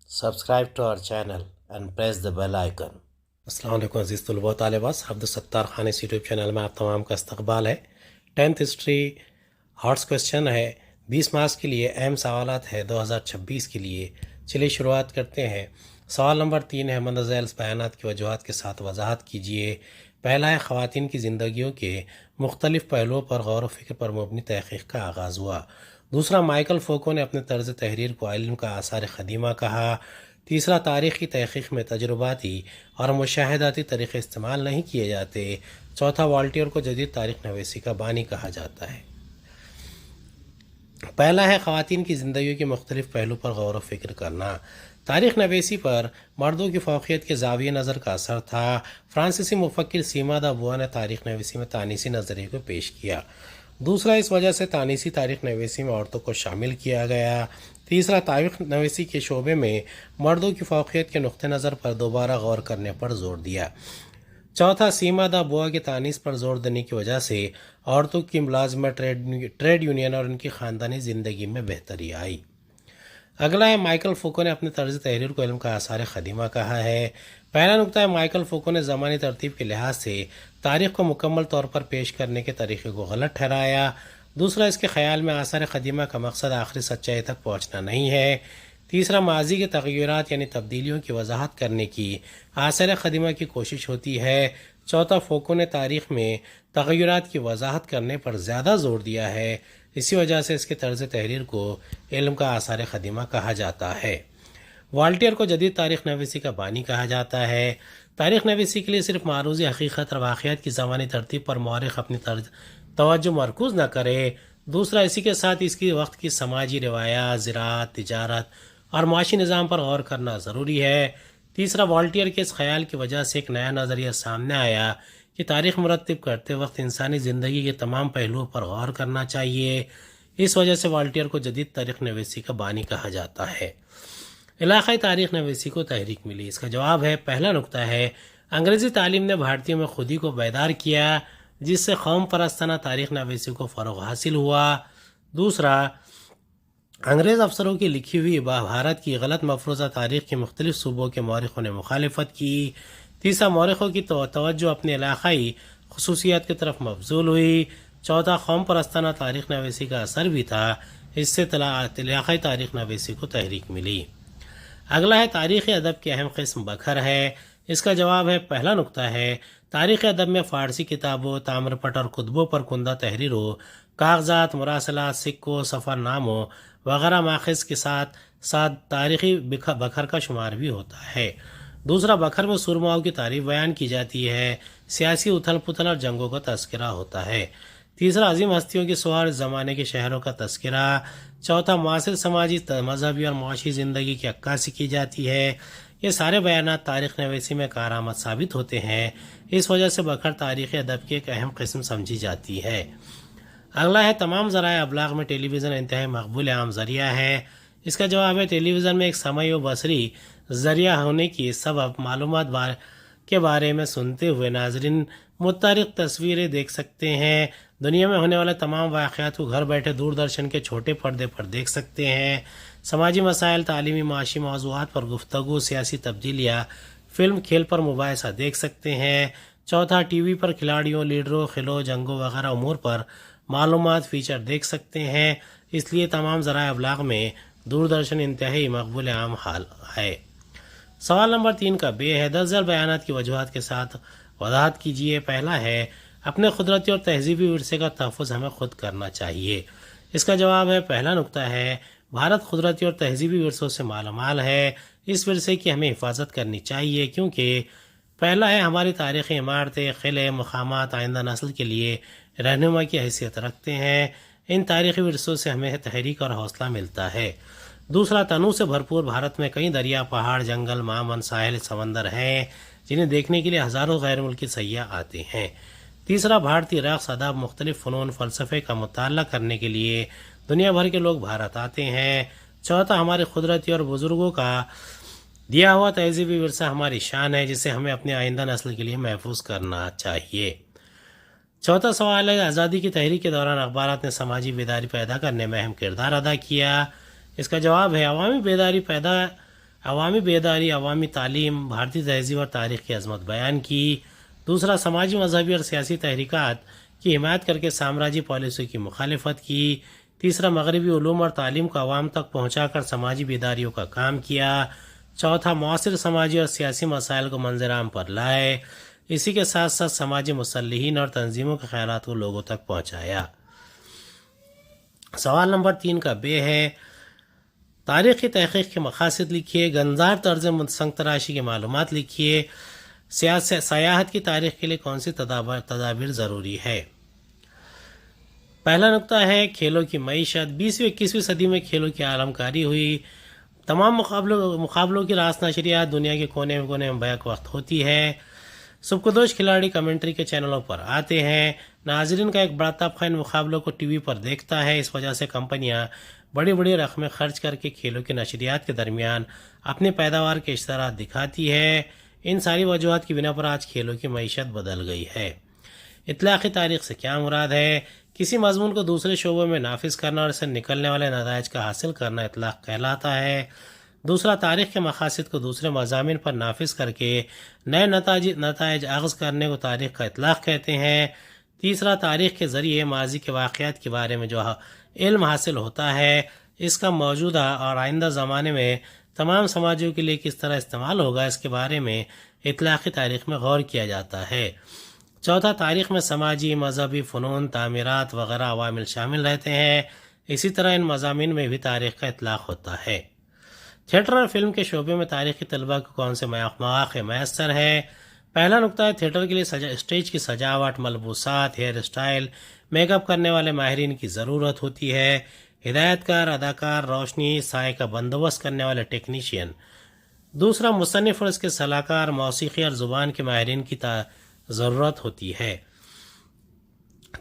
Subscribe to our channel and press the bell icon. السلام علیکم عزیز طلباء و طالبات، عبدالستار خان اس یوٹیوب چینل میں آپ تمام کا استقبال ہے۔ 10th ہسٹری ہارٹس کویسچن ہے، 20 مارکس کے لیے اہم سوالات ہے 2026 کے لیے۔ چلیے شروعات کرتے ہیں۔ سوال نمبر 3 ہے، مندرجہ ذیل بیانات کی وجوہات کے ساتھ وضاحت کیجیے۔ پہلا ہے، خواتین کی زندگیوں کے مختلف پہلوؤں پر غور و فکر پر مبنی تحقیق کا آغاز ہوا۔ دوسرا، مائیکل فوکو نے اپنے طرز تحریر کو علم کا آثار قدیمہ کہا۔ تیسرا، تاریخی تحقیق میں تجرباتی اور مشاہداتی طریقے استعمال نہیں کیے جاتے۔ چوتھا، والٹیئر کو جدید تاریخ نویسی کا بانی کہا جاتا ہے۔ پہلا ہے، خواتین کی زندگیوں کے مختلف پہلو پر غور و فکر کرنا۔ تاریخ نویسی پر مردوں کی فوقیت کے زاویہ نظر کا اثر تھا۔ فرانسیسی مفکر سیما دا بوا نے تاریخ نویسی میں تانیسی نظریے کو پیش کیا۔ دوسرا، اس وجہ سے تانیسی تاریخ نویسی میں عورتوں کو شامل کیا گیا۔ تیسرا، تاریخ نویسی کے شعبے میں مردوں کی فوقیت کے نقطہ نظر پر دوبارہ غور کرنے پر زور دیا۔ چوتھا، سیما دا بوا کے تانیس پر زور دینے کی وجہ سے عورتوں کی ملازمت، ٹریڈ یونین اور ان کی خاندانی زندگی میں بہتری آئی۔ اگلا ہے، مائیکل فوکو نے اپنے طرز تحریر کو علم کا آثار قدیمہ کہا ہے۔ پہلا نقطہ ہے، مائیکل فوکو نے زمانی ترتیب کے لحاظ سے تاریخ کو مکمل طور پر پیش کرنے کے طریقے کو غلط ٹھہرایا۔ دوسرا، اس کے خیال میں آثار قدیمہ کا مقصد آخری سچائی تک پہنچنا نہیں ہے۔ تیسرا، ماضی کے تغیرات یعنی تبدیلیوں کی وضاحت کرنے کی آثار قدیمہ کی کوشش ہوتی ہے۔ چوتھا، فوکو نے تاریخ میں تغیرات کی وضاحت کرنے پر زیادہ زور دیا ہے، اسی وجہ سے اس کے طرز تحریر کو علم کا آثار قدیمہ کہا جاتا ہے۔ والٹیئر کو جدید تاریخ نویسی کا بانی کہا جاتا ہے۔ تاریخ نویسی کے لیے صرف معروضی حقیقت اور واقعات کی زمانی ترتیب پر مورخ اپنی توجہ مرکوز نہ کرے۔ دوسرا، اسی کے ساتھ اس کی وقت کی سماجی روایات، زراعت، تجارت اور معاشی نظام پر غور کرنا ضروری ہے۔ تیسرا، والٹیئر کے اس خیال کی وجہ سے ایک نیا نظریہ سامنے آیا کہ تاریخ مرتب کرتے وقت انسانی زندگی کے تمام پہلوؤں پر غور کرنا چاہیے۔ اس وجہ سے والٹیئر کو جدید تاریخ نویسی کا بانی کہا جاتا ہے۔ علاقائی تاریخ نویسی کو تحریک ملی۔ اس کا جواب ہے، پہلا نقطہ ہے، انگریزی تعلیم نے بھارتیوں میں خودی کو بیدار کیا، جس سے قوم پرستانہ تاریخ نویسی کو فروغ حاصل ہوا۔ دوسرا، انگریز افسروں کی لکھی ہوئی بھارت کی غلط مفروضہ تاریخ کے مختلف صوبوں کے مورخوں نے مخالفت کی۔ تیسرا، مورخوں کی توجہ اپنی علاقائی خصوصیات کی طرف مبذول ہوئی۔ چوتھا، قوم پرستانہ تاریخ نویسی کا اثر بھی تھا، اس سے علاقائی تاریخ نویسی کو تحریک ملی۔ اگلا ہے، تاریخی ادب کی اہم قسم بکھر ہے۔ اس کا جواب ہے، پہلا نقطہ ہے، تاریخ ادب میں فارسی کتابوں، تامر پٹ اور کتبوں پر کندہ تحریروں، کاغذات، مراسلات، سکوں، سفر ناموں وغیرہ ماخذ کے ساتھ ساتھ تاریخی بکھر کا شمار بھی ہوتا ہے۔ دوسرا، بکھر میں سرماؤں کی تعریف بیان کی جاتی ہے، سیاسی اتھل پتھل اور جنگوں کا تذکرہ ہوتا ہے۔ تیسرا، عظیم ہستیوں کے سوار زمانے کے شہروں کا تذکرہ۔ چوتھا، معاصر سماجی، مذہبی اور معاشی زندگی کی عکاسی کی جاتی ہے۔ یہ سارے بیانات تاریخ نویسی میں کارآمد ثابت ہوتے ہیں، اس وجہ سے بکھر تاریخی ادب کی ایک اہم قسم سمجھی جاتی ہے۔ اگلا ہے، تمام ذرائع ابلاغ میں ٹیلی ویژن انتہائی مقبول عام ذریعہ ہے۔ اس کا جواب ہے، ٹیلی ویژن میں ایک سمعی و بصری ذریعہ ہونے کی سبب معلومات کے بارے میں سنتے ہوئے ناظرین متحرک تصویریں دیکھ سکتے ہیں۔ دنیا میں ہونے والے تمام واقعات کو گھر بیٹھے دوردرشن کے چھوٹے پردے پر دیکھ سکتے ہیں۔ سماجی مسائل، تعلیمی، معاشی موضوعات پر گفتگو، سیاسی تبدیلیاں، فلم، کھیل پر مباحثہ دیکھ سکتے ہیں۔ چوتھا، ٹی وی پر کھلاڑیوں، لیڈروں، خلوں، جنگوں وغیرہ امور پر معلومات فیچر دیکھ سکتے ہیں۔ اس لیے تمام ذرائع ابلاغ میں دوردرشن انتہائی مقبول عام حال ہے۔ سوال نمبر 3 کا بے ہے، درج ذیل بیانات کی وجوہات کے ساتھ وضاحت کیجیے۔ پہلا ہے، اپنے قدرتی اور تہذیبی ورثے کا تحفظ ہمیں خود کرنا چاہیے۔ اس کا جواب ہے، پہلا نقطہ ہے، بھارت قدرتی اور تہذیبی ورثوں سے مالا مال ہے، اس ورثے کی ہمیں حفاظت کرنی چاہیے، کیونکہ پہلا ہے، ہماری تاریخی عمارتیں، قلعے، مقامات آئندہ نسل کے لیے رہنما کی حیثیت رکھتے ہیں۔ ان تاریخی ورثوں سے ہمیں تحریک اور حوصلہ ملتا ہے۔ دوسرا، تنوع سے بھرپور بھارت میں کئی دریا، پہاڑ، جنگل، معمن، ساحل، سمندر ہیں، جنہیں دیکھنے کے لیے ہزاروں غیر ملکی سیاح آتے ہیں۔ تیسرا، بھارتی رقص، ادب، مختلف فنون، فلسفے کا مطالعہ کرنے کے لیے دنیا بھر کے لوگ بھارت آتے ہیں۔ چوتھا، ہمارے قدرتی اور بزرگوں کا دیا ہوا تہذیبی ورثہ ہماری شان ہے، جسے ہمیں اپنے آئندہ نسل کے لیے محفوظ کرنا چاہیے۔ چوتھا سوال ہے، آزادی کی تحریک کے دوران اخبارات نے سماجی بیداری پیدا کرنے میں اہم کردار ادا کیا۔ اس کا جواب ہے، عوامی بیداری پیدا عوامی بیداری، عوامی تعلیم، بھارتی تہذیب اور تاریخ کی عظمت بیان کی۔ دوسرا، سماجی، مذہبی اور سیاسی تحریکات کی حمایت کر کے سامراجی پالیسی کی مخالفت کی۔ تیسرا، مغربی علوم اور تعلیم کو عوام تک پہنچا کر سماجی بیداریوں کا کام کیا۔ چوتھا، معاصر سماجی اور سیاسی مسائل کو منظر عام پر لائے۔ اسی کے ساتھ ساتھ سماجی مسلحین اور تنظیموں کے خیالات کو لوگوں تک پہنچایا۔ سوال نمبر 3 کا بے ہے، تاریخی تحقیق کے مقاصد لکھیے، گنجار طرز سنگ تراشی کی معلومات لکھیے، سیاحت کی تاریخ کے لیے کون سی تدابیر ضروری ہے۔ پہلا نقطہ ہے کھیلوں کی معیشت۔ 20ویں 21ویں صدی میں کھیلوں کی عالم کاری ہوئی۔ تمام مقابلوں کی راس نشریات دنیا کے کونے میں بیک وقت ہوتی ہے۔ سبکدوش کھلاڑی کمنٹری کے چینلوں پر آتے ہیں۔ ناظرین کا ایک بڑا طبقہ ان مقابلوں کو ٹی وی پر دیکھتا ہے۔ اس وجہ سے کمپنیاں بڑی بڑی رقمیں خرچ کر کے کھیلوں کی نشریات کے درمیان اپنی پیداوار کے اشتہارات دکھاتی ہے۔ ان ساری وجوہات کی بنا پر آج کھیلوں کی معیشت بدل گئی ہے۔ اطلاقی تاریخ سے کیا مراد ہے؟ کسی مضمون کو دوسرے شعبوں میں نافذ کرنا اور اسے نکلنے والے نتائج کا حاصل کرنا اطلاق کہلاتا ہے۔ دوسرا، تاریخ کے مقاصد کو دوسرے مضامین پر نافذ کر کے نئے نتائج اخذ کرنے کو تاریخ کا اطلاق کہتے ہیں۔ تیسرا، تاریخ کے ذریعے ماضی کے واقعات کے بارے میں جو علم حاصل ہوتا ہے اس کا موجودہ اور آئندہ زمانے میں تمام سماجوں کے لیے کس طرح استعمال ہوگا، اس کے بارے میں اطلاقی تاریخ میں غور کیا جاتا ہے۔ چوتھا، تاریخ میں سماجی، مذہبی، فنون، تعمیرات وغیرہ عوامل شامل رہتے ہیں۔ اسی طرح ان مضامین میں بھی تاریخ کا اطلاق ہوتا ہے۔ تھیٹر اور فلم کے شعبے میں تاریخی طلبہ کو کون سے مواقع میسر ہے؟ پہلا نقطہ ہے تھیٹر کے لیے اسٹیج کی سجاوٹ، ملبوسات، ہیئر اسٹائل، میک اپ کرنے والے ماہرین کی ضرورت ہوتی ہے۔ ہدایت کار، اداکار، روشنی، سائے کا بندوبست کرنے والے ٹیکنیشین۔ دوسرا، مصنف اور اس کے صلاحکار، موسیقی اور زبان کے ماہرین کی ضرورت ہوتی ہے۔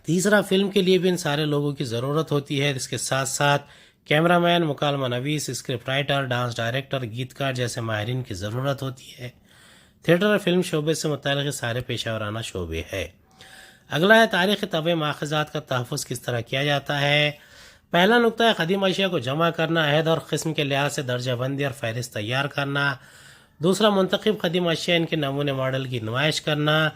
تیسرا، فلم کے لیے بھی ان سارے لوگوں کی ضرورت ہوتی ہے۔ اس کے ساتھ ساتھ کیمرہ مین، مکالمہ نویس، اسکرپٹ رائٹر، ڈانس ڈائریکٹر، گیتکار جیسے ماہرین کی ضرورت ہوتی ہے۔ تھیٹر اور فلم شعبے سے متعلق سارے پیشہ ورانہ شعبے ہے۔ اگلا ہے تاریخی طبع ماخذات کا تحفظ کس طرح کیا جاتا ہے۔ پہلا نقطہ ہے قدیم اشیاء کو جمع کرنا، عہد اور قسم کے لحاظ سے درجہ بندی اور فہرست تیار کرنا۔ دوسرا، منتخب قدیم اشیاء ان کے نمونے ماڈل کی نمائش کرنا۔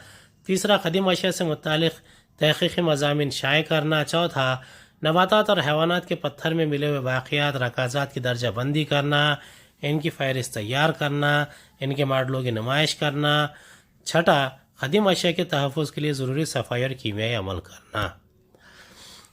تیسرا، قدیم اشیاء سے متعلق تحقیقی مضامین شائع کرنا۔ چوتھا، نباتات اور حیوانات کے پتھر میں ملے ہوئے واقعات، رکازات کی درجہ بندی کرنا، ان کی فہرست تیار کرنا، ان کے ماڈلوں کی نمائش کرنا۔ چھٹا، قدیم اشیاء کے تحفظ کے لیے ضروری صفائی اور کیمیائی عمل کرنا۔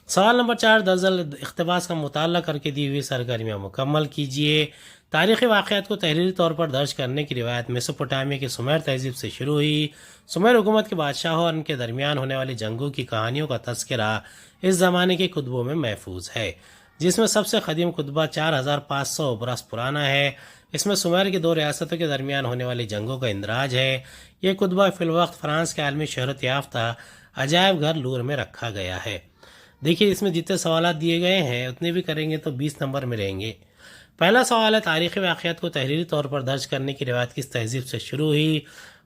سوال نمبر 4، درجل اقتباس کا مطالعہ کر کے دی ہوئی سرگرمیاں مکمل کیجیے۔ تاریخی واقعات کو تحریری طور پر درج کرنے کی روایت میسوپوٹامیہ کی سومیر تہذیب سے شروع ہوئی۔ سومیر حکومت کے بادشاہوں اور ان کے درمیان ہونے والی جنگوں کی کہانیوں کا تذکرہ اس زمانے کے کتبوں میں محفوظ ہے، جس میں سب سے قدیم کتبہ 4500 برس پرانا ہے۔ اس میں سومیر کی 2 ریاستوں کے درمیان ہونے والی جنگوں کا اندراج ہے۔ یہ کتبہ فی الوقت فرانس کے عالمی شہرت یافتہ عجائب گھر لور میں رکھا گیا ہے۔ دیکھیے اس میں جتنے سوالات دیے گئے ہیں اتنے بھی کریں گے تو 20 نمبر میں رہیں گے۔ پہلا سوال ہے تاریخی واقعات کو تحریری طور پر درج کرنے کی روایت کس تہذیب سے شروع ہوئی؟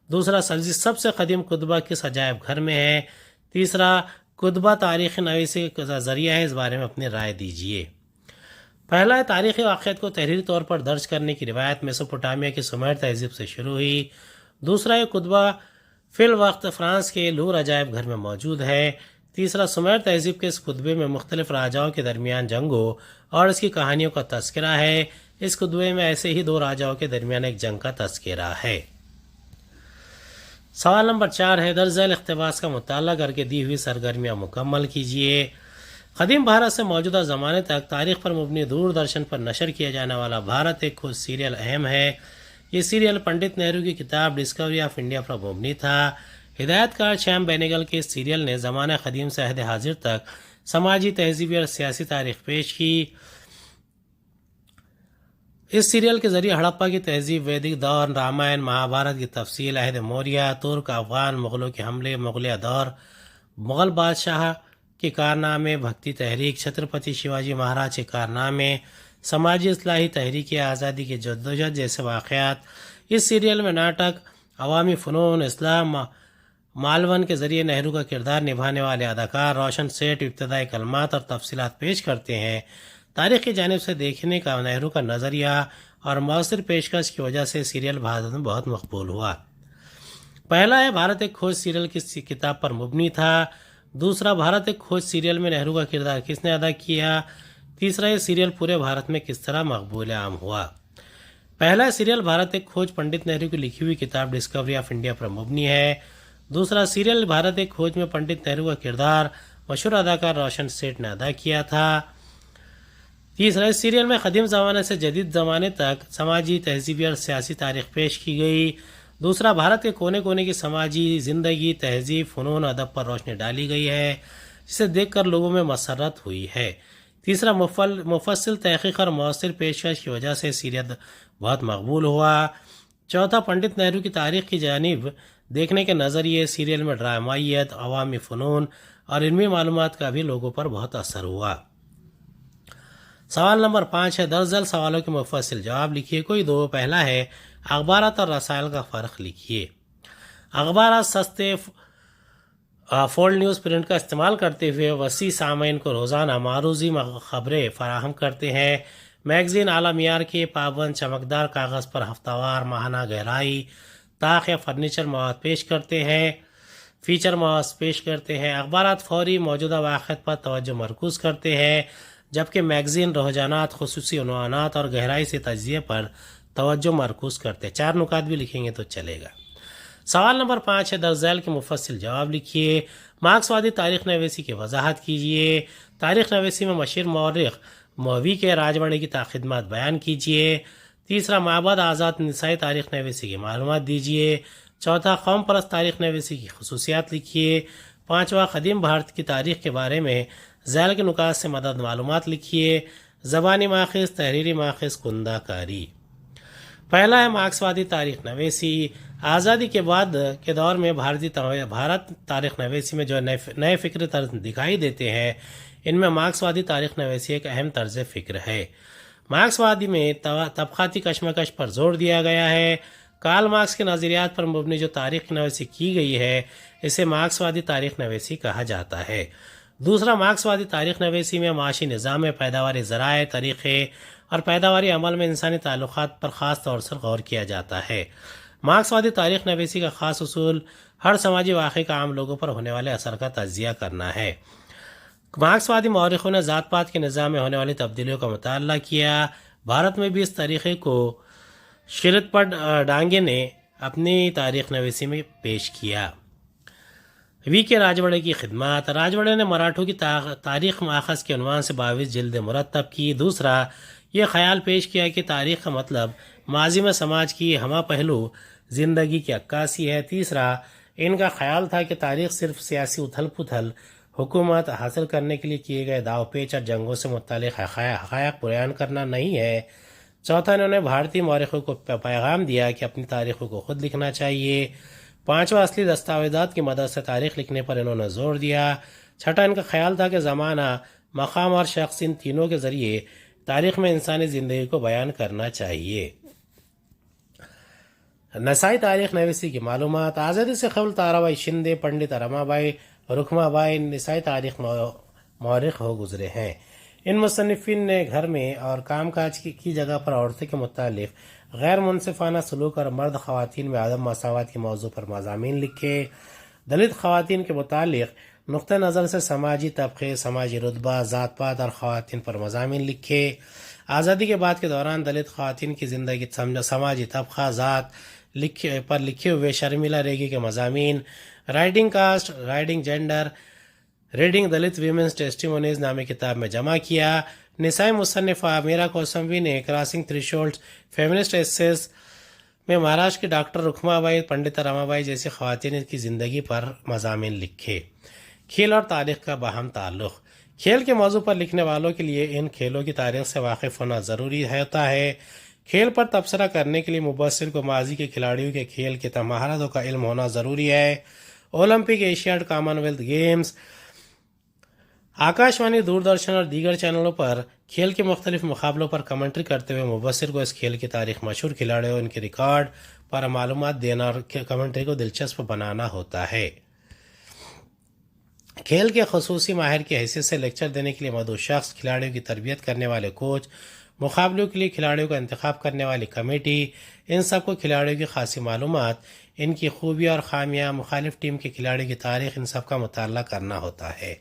دوسرا، سب سے قدیم کتبہ کس عجائب گھر میں ہے؟ تیسرا، کتبہ تاریخی نویسی کا ذریعہ ہے، اس بارے میں اپنی رائے دیجیے۔ پہلا ہے تاریخی واقعات کو تحریری طور پر درج کرنے کی روایت میسوپوٹامیہ کی سومیر تہذیب سے شروع ہوئی۔ دوسرا، یہ کتبہ فی الوقت فرانس کے لور عجائب گھر میں موجود ہے۔ تیسرا، سومیر تہذیب کے اس کتبے میں مختلف راجاؤں کے درمیان جنگوں اور اس کی کہانیوں کا تذکرہ ہے۔ اس کتبے میں ایسے ہی 2 راجاؤں کے درمیان ایک جنگ کا تذکرہ ہے۔ سوال نمبر 4 ہے درج اقتباس کا مطالعہ کر کے دی ہوئی سرگرمیاں مکمل کیجیے۔ قدیم بھارت سے موجودہ زمانے تک تاریخ پر مبنی دوردرشن پر نشر کیا جانے والا بھارت ایک خود سیریل اہم ہے۔ یہ سیریل پنڈت نہرو کی کتاب ڈسکوری آف انڈیا پر مبنی تھا۔ ہدایت کار شیام بینگل کے اس سیریل نے زمانہ قدیم سے عہد حاضر تک سماجی، تہذیبی اور سیاسی تاریخ پیش کی۔ اس سیریل کے ذریعے ہڑپا کی تہذیب، ویدک دور، رامائن، مہابھارت کی تفصیل، عہد موریہ، ترک، افغان، مغلوں کے حملے، مغلیہ دور، مغل بادشاہ کے کارنامے، بھکتی تحریک، چھترپتی شیواجی مہاراج کے کارنامے، سماجی اصلاحی تحریک، آزادی کی جدوجہد جیسے واقعات۔ اس سیریل میں ناٹک، عوامی فنون، اسلام، مالون کے ذریعے نہرو کا کردار نبھانے والے اداکار روشن سیٹھ ابتدائی کلمات اور تفصیلات پیش کرتے ہیں۔ تاریخ کی جانب سے دیکھنے کا نہرو کا نظریہ اور مؤثر پیشکش کی وجہ سے سیریل بھارت میں بہت مقبول ہوا۔ پہلا ہے بھارت ایک کھوج سیریل کس کتاب پر مبنی تھا۔ دوسرا، بھارت ایک کھوج سیریل میں نہرو کا کردار کس نے ادا کیا۔ تیسرا، یہ سیریل پورے بھارت میں کس طرح مقبول عام ہوا۔ پہلا سیریل بھارت ایک کھوج پنڈت نہرو کی لکھی ہوئی کتاب ڈسکوری آف انڈیا پر مبنی ہے۔ دوسرا سیریل بھارت ایک کھوج میں پنڈت نہرو کا کردار مشہور اداکار روشن سیٹھ نے ادا کیا تھا۔ تیسرا، اس سیریل میں قدیم زمانے سے جدید زمانے تک سماجی، تہذیبی اور سیاسی تاریخ پیش کی گئی۔ دوسرا، بھارت کے کونے کونے کی سماجی زندگی، تہذیب، فنون، ادب پر روشنی ڈالی گئی ہے، جسے دیکھ کر لوگوں میں مسرت ہوئی ہے۔ تیسرا، مفصل تحقیق اور مؤثر پیشکش کی وجہ سے سیریل بہت مقبول ہوا۔ چوتھا، پنڈت نہرو کی تاریخ کی جانب دیکھنے کے نظریے، سیریل میں ڈرامائیت، عوامی فنون اور علمی معلومات کا بھی لوگوں پر بہت اثر ہوا۔ سوال نمبر 5 ہے، درج سوالوں کے مفصل جواب لکھیے۔ کوئی دو۔ پہلا ہے، اخبارات اور رسائل کا فرق لکھیے۔ اخبارات سستے فولڈ نیوز پرنٹ کا استعمال کرتے ہوئے وسیع سامعین کو روزانہ معروضی خبریں فراہم کرتے ہیں۔ میگزین اعلیٰ معیار کے پابند چمکدار کاغذ پر ہفتہ وار، ماہانہ گہرائی، طاق یا فرنیچر مواد پیش کرتے ہیں، فیچر مواد پیش کرتے ہیں۔ اخبارات فوری موجودہ واقعات پر توجہ مرکوز کرتے ہیں، جبکہ میگزین رجحانات، خصوصی عنوانات اور گہرائی سے تجزیے پر توجہ مرکوز کرتے ہیں۔ 4 نکات بھی لکھیں گے تو چلے گا۔ سوال نمبر 5 ہے، درج ذیل کے مفصل جواب لکھیے۔ مارکسوادی تاریخ نویسی کی وضاحت کیجیے۔ تاریخ نویسی میں مشہور مورخ مووی کے راجواڑے کی خدمات بیان کیجیے۔ تیسرا، مابعد آزاد نسائی تاریخ نویسی کی معلومات دیجیے۔ چوتھا، قوم پرست تاریخ نویسی کی خصوصیات لکھیے۔ پانچواں، قدیم بھارت کی تاریخ کے بارے میں ذیل کے نکات سے مدد معلومات لکھیے۔ زبانی ماخذ، تحریری ماخذ، کندہ کاری۔ پہلا ہے مارکسوادی تاریخ نویسی۔ آزادی کے بعد کے دور میں بھارت تاریخ نویسی میں جو نئے فکر طرز دکھائی دیتے ہیں، ان میں مارکسوادی تاریخ نویسی ایک اہم طرز فکر ہے۔ مارکسوادی میں طبقاتی کشمکش پر زور دیا گیا ہے۔ کارل مارکس کے نظریات پر مبنی جو تاریخ نویسی کی گئی ہے، اسے مارکسوادی تاریخ نویسی کہا جاتا ہے۔ دوسرا، مارکسوادی تاریخ نویسی میں معاشی نظام میں پیداواری ذرائع، طریقے اور پیداواری عمل میں انسانی تعلقات پر خاص طور سے غور کیا جاتا ہے۔ مارکسوادی تاریخ نویسی کا خاص اصول ہر سماجی واقعے کا عام لوگوں پر ہونے والے اثر کا تجزیہ کرنا ہے۔ مارکسوادی مورخوں نے ذات پات کے نظام میں ہونے والی تبدیلیوں کا مطالعہ کیا۔ بھارت میں بھی اس طریقے کو شرت پر ڈانگے نے اپنی تاریخ نویسی میں پیش کیا۔ وی کے راجواڑے کی خدمات۔ راجواڑے نے مراٹھوں کی تاریخ ماخذ کے عنوان سے 22 جلدیں مرتب کی۔ دوسرا، یہ خیال پیش کیا کہ تاریخ کا مطلب ماضی میں سماج کی ہمہ پہلو زندگی کی عکاسی ہے۔ تیسرا، ان کا خیال تھا کہ تاریخ صرف سیاسی اتھل پتھل، حکومت حاصل کرنے کے لیے کیے گئے داو پیچ اور جنگوں سے متعلق حقائق بیان کرنا نہیں ہے۔ چوتھا، انہوں نے بھارتی مورخوں کو پیغام دیا کہ اپنی تاریخوں کو خود لکھنا چاہیے۔ پانچواں، اصلی دستاویزات کی مدد سے تاریخ لکھنے پر انہوں نے زور دیا۔ چھٹا، ان کا خیال تھا کہ زمانہ، مقام اور شخص، ان تینوں کے ذریعے تاریخ میں انسانی زندگی کو بیان کرنا چاہیے۔ نسائی تاریخ نویسی کی معلومات۔ آزادی سے قبل تارا بائی شندے، پنڈت رما بائی، رکما بائی نسائی تاریخ مورخ ہو گزرے ہیں۔ ان مصنفین نے گھر میں اور کام کاج کی جگہ پر عورتوں کے متعلق غیر منصفانہ سلوک اور مرد خواتین میں عدم مساوات کے موضوع پر مضامین لکھے۔ دلت خواتین کے متعلق نقطہ نظر سے سماجی طبقے، سماجی رتبہ، ذات پات اور خواتین پر مضامین لکھے۔ آزادی کے بعد کے دوران دلت خواتین کی زندگی، سماجی طبقہ، ذات پر لکھے ہوئے شرمیلا ریگی کے مضامین، writing caste, writing gender, reading Dalit women's testimonies نامی کتاب میں جمع کیا۔ نسائی مصنفہ میرا کوسموی نے کراسنگ تھریشولڈ فیمنسٹ ایسیز میں مہاراشٹر کی doctor رکما by, Pandit Rama by جیسی خواتین کی زندگی پر مضامین لکھے۔ کھیل اور تاریخ کا باہم تعلق۔ کھیل کے موضوع پر لکھنے والوں کے لیے ان کھیلوں کی تاریخ سے واقف ہونا ضروری ہوتا ہے۔ کھیل پر تبصرہ کرنے کے لیے مبصر کو ماضی کے کھلاڑیوں کے کھیل کی مہارتوں کا علم ہونا ضروری ہے۔ Olympic, Asiad, commonwealth games, Akashvani, Doordarshan اور دیگر چینلوں پر کھیل کے مختلف مقابلوں پر کمنٹری کرتے ہوئے مبصر کو اس کھیل کی تاریخ، مشہور کھلاڑیوں، ان کے ریکارڈ پر معلومات دینا اور کمنٹری کو دلچسپ بنانا ہوتا ہے۔ کھیل کے خصوصی ماہر کی حیثیت سے لیکچر دینے کے لیے مدعو شخص، کھلاڑیوں کی تربیت کرنے والے کوچ، مقابلوں کے لیے کھلاڑیوں کا انتخاب کرنے والی کمیٹی، ان سب کو کھلاڑیوں کی خاصی معلومات، ان کی خوبیاں اور خامیاں، مخالف ٹیم کے کھلاڑیوں کی تاریخ، ان سب کا مطالعہ کرنا ہوتا ہے۔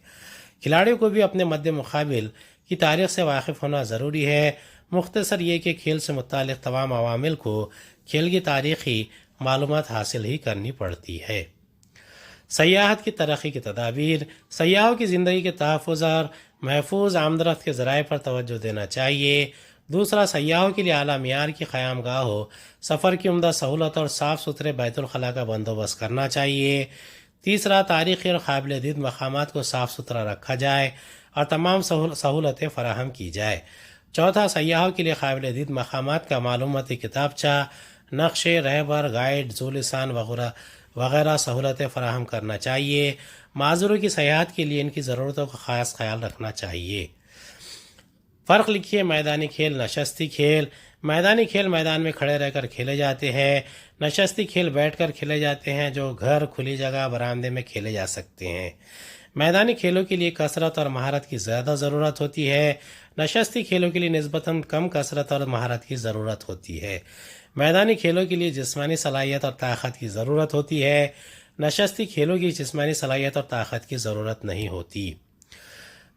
کھلاڑیوں کو بھی اپنے مد مقابل کی تاریخ سے واقف ہونا ضروری ہے۔ مختصر یہ کہ کھیل سے متعلق تمام عوامل کو کھیل کی تاریخی معلومات حاصل ہی کرنی پڑتی ہے۔ سیاحت کی ترقی کی تدابیر، سیاحوں کی زندگی کے تحفظ اور محفوظ آمدرفت کے ذرائع پر توجہ دینا چاہیے۔ دوسرا، سیاحوں کے لیے اعلیٰ معیار کی قیام گاہ ہو، سفر کی عمدہ سہولت اور صاف ستھرے بیت الخلاء کا بندوبست کرنا چاہیے۔ تیسرا، تاریخی اور قابل دید مقامات کو صاف ستھرا رکھا جائے اور تمام سہولتیں فراہم کی جائے۔ چوتھا، سیاحوں کے لیے قابل دید مقامات کا معلوماتی کتابچہ، نقشے، رہبر، گائیڈ، ذو لسان وغیرہ سہولتیں فراہم کرنا چاہیے۔ معذوروں کی سیاحت کے لیے ان کی ضرورتوں کا خاص خیال رکھنا چاہیے۔ فرق لکھیے میدانی کھیل، نشستی کھیل۔ میدانی کھیل میدان میں کھڑے رہ کر کھیلے جاتے ہیں۔ نشستی کھیل بیٹھ کر کھیلے جاتے ہیں، جو گھر، کھلی جگہ، برآمدے میں کھیلے جا سکتے ہیں۔ میدانی کھیلوں کے لیے کثرت اور مہارت کی زیادہ ضرورت ہوتی ہے۔ نشستی کھیلوں کے لیے نسبتاً کم کثرت اور مہارت کی ضرورت ہوتی ہے۔ میدانی کھیلوں کے لیے جسمانی صلاحیت اور طاقت کی ضرورت ہوتی ہے۔ نشستی کھیلوں کی جسمانی صلاحیت اور طاقت کی ضرورت نہیں ہوتی۔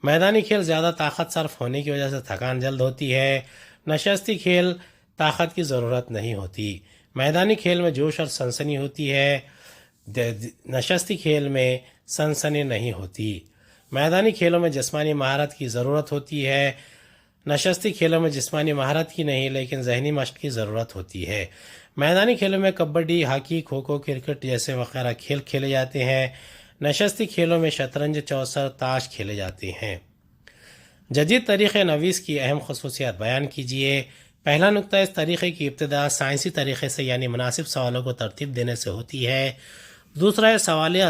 میدانی کھیل زیادہ طاقت صرف ہونے کی وجہ سے تھکان جلد ہوتی ہے۔ نشستی کھیل طاقت کی ضرورت نہیں ہوتی۔ میدانی کھیل میں جوش اور سنسنی ہوتی ہے، نشستی کھیل میں سنسنی نہیں ہوتی۔ میدانی کھیلوں میں جسمانی مہارت کی ضرورت ہوتی ہے، نشستی کھیلوں میں جسمانی مہارت کی نہیں لیکن ذہنی مشق کی ضرورت ہوتی ہے۔ میدانی کھیلوں میں کبڈی، ہاکی، کھوکھو، کرکٹ جیسے وغیرہ کھیل کھیلے جاتے ہیں۔ نشستی کھیلوں میں شطرنج، چوسر، تاش کھیلے جاتے ہیں۔ جدید طریقہ نویس کی اہم خصوصیات بیان کیجیے۔ پہلا نکتہ، اس طریقے کی ابتدا سائنسی طریقے سے یعنی مناسب سوالوں کو ترتیب دینے سے ہوتی ہے۔ دوسرا،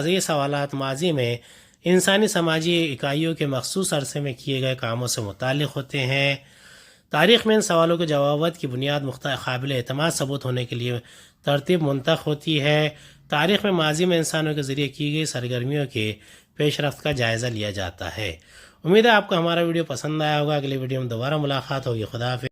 یہ سوالات ماضی میں انسانی سماجی اکائیوں کے مخصوص عرصے میں کیے گئے کاموں سے متعلق ہوتے ہیں۔ تاریخ میں ان سوالوں کے جوابات کی بنیاد قابل اعتماد ثبوت ہونے کے لیے ترتیب منتخب ہوتی ہے۔ تاریخ میں ماضی میں انسانوں کے ذریعے کی گئی سرگرمیوں کے پیش رفت کا جائزہ لیا جاتا ہے۔ امید ہے آپ کو ہمارا ویڈیو پسند آیا ہوگا۔ اگلی ویڈیو میں دوبارہ ملاقات ہوگی۔ خدا حافظ۔